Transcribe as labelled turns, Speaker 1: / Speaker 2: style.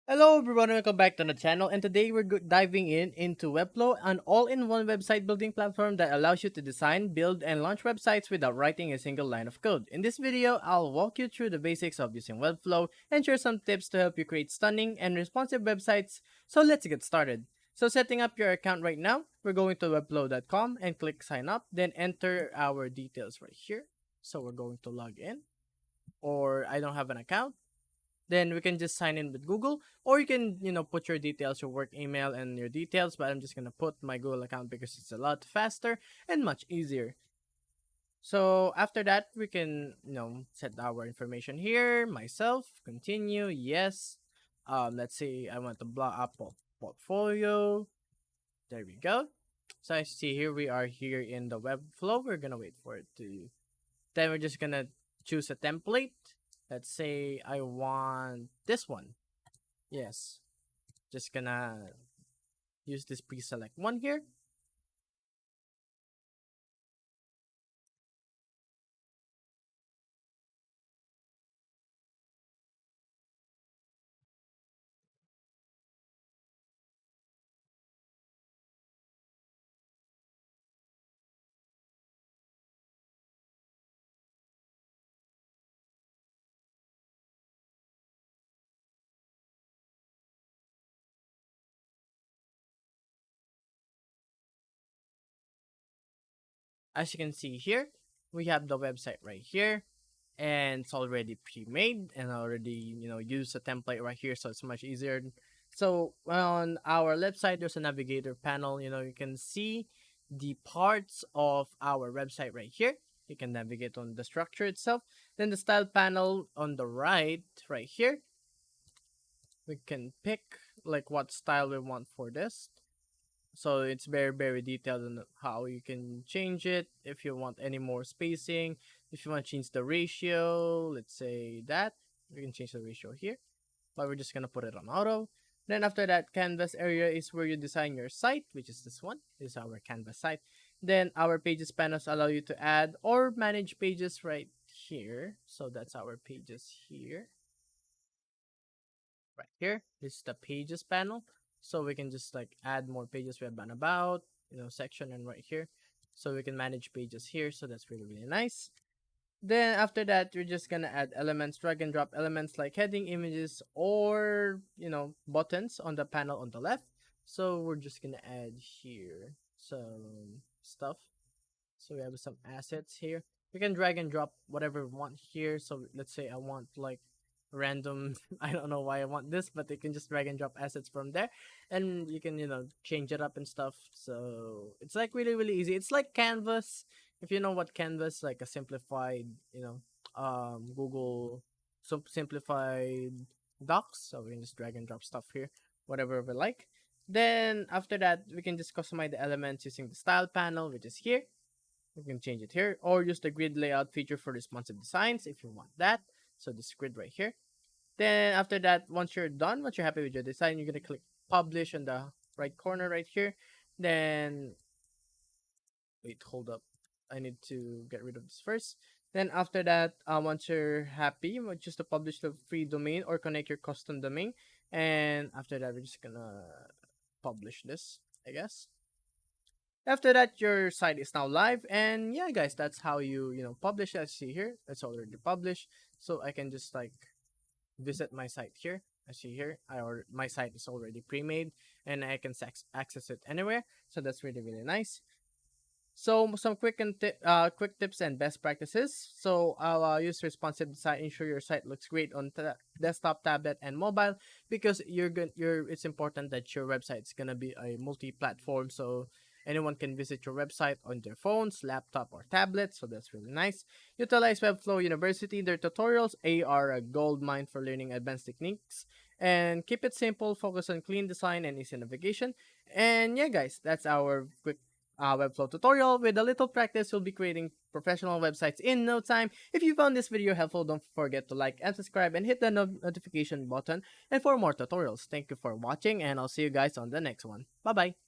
Speaker 1: Hello everyone, welcome back to the channel, and today we're diving into Webflow, an all-in-one website building platform that allows you to design, build, and launch websites without writing a single line of code. In this video, I'll walk you through the basics of using Webflow and share some tips to help you create stunning and responsive websites. So let's get started. So setting up your account right now, we're going to webflow.com and click sign up, then enter our details right here. So we're going to log in, or I don't have an account, then we can just sign in with Google, or you can put your details, your work email and your details, but I'm just gonna put my Google account because it's a lot faster and much easier. So after that, we can set our information here. Myself, continue, yes. Let's say I want to block up portfolio. There we go. So I see here we are here in the web flow. We're gonna wait for it to, then we're just gonna choose a template. Let's say I want this one. Yes. Just gonna use this pre-select one here. As you can see here, we have the website right here, and it's already pre-made and already use a template right here, so it's much easier. So on our left side, there's a navigator panel. You can see the parts of our website right here. You can navigate on the structure itself. Then the style panel on the right here, we can pick like what style we want for this. So it's very detailed on how you can change it. If you want any more spacing, if you want to change the ratio, let's say that we can change the ratio here, but we're just gonna put it on auto. Then after that, canvas area is where you design your site, which is this one. This is our canvas site. Then our pages panels allow you to add or manage pages right here. So that's our pages here, right here. This is the pages panel. So we can just like add more pages. We have an about, section, and right here. So we can manage pages here. So that's really nice. Then after that, you're just gonna add elements, drag and drop elements like heading images or buttons on the panel on the left. So we're just gonna add here some stuff. So we have some assets here. We can drag and drop whatever we want here. So let's say I want like random, I don't know why I want this, but they can just drag and drop assets from there, and you can change it up and stuff. So it's like really easy. It's like Canvas. If you know what Canvas, like a simplified Google simplified docs. So we can just drag and drop stuff here, whatever we like. Then after that, we can just customize the elements using the style panel, which is here. You can change it here, or use the grid layout feature for responsive designs if you want that. So this grid right here. Then after that, once you're done, once you're happy with your design, you're gonna click publish in the right corner right here. Then wait, hold up. I need to get rid of this first. Then after that, once you're happy, just to publish the free domain or connect your custom domain. And after that, we're just gonna publish this, I guess. After that, your site is now live, and yeah, guys, that's how you publish. As you see here, it's already published, so I can just like visit my site here. I see here, my site is already pre-made, and I can access it anywhere. So that's really nice. So some quick tips and best practices. So I'll use responsive design. Ensure your site looks great on desktop, tablet, and mobile, because it's important that your website is gonna be a multi-platform. So anyone can visit your website on their phones, laptop, or tablet. So that's really nice. Utilize Webflow University. Their tutorials are a gold mine for learning advanced techniques. And keep it simple. Focus on clean design and easy navigation. And yeah, guys, that's our quick Webflow tutorial. With a little practice, you'll be creating professional websites in no time. If you found this video helpful, don't forget to like and subscribe and hit the notification button and for more tutorials. Thank you for watching, and I'll see you guys on the next one. Bye bye.